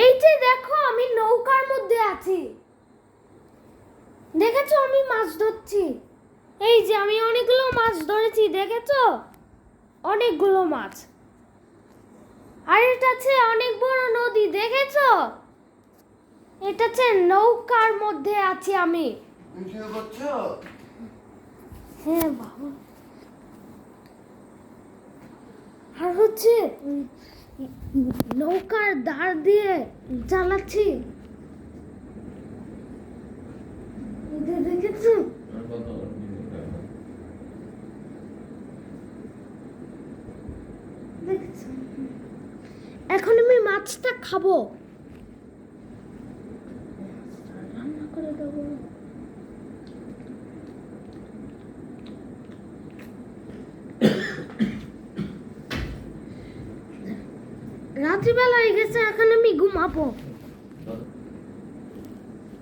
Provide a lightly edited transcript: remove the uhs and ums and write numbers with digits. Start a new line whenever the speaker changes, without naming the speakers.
এই যে দেখো আমি নৌকার মধ্যে আছি, দেখেছো আমি মাছ ধরছি। এই যে আমি অনেকগুলো মাছ ধরেছি, দেখেছো অনেকগুলো মাছ। আর এটা হচ্ছে অনেক বড় নদী, দেখেছো এটা হচ্ছে নৌকার মধ্যে আছি আমি।
ভিডিও করছো?
হ্যাঁ বাবা। আর হচ্ছে নৌকার ধার দিয়ে চালাচ্ছি, দেখেছো? দেখেছো? এখন আমি মাছটা খাবো, রান্না করে দেবো। রাত্রিবেলা হয়ে গেছে, এখন আমি ঘুমাবো।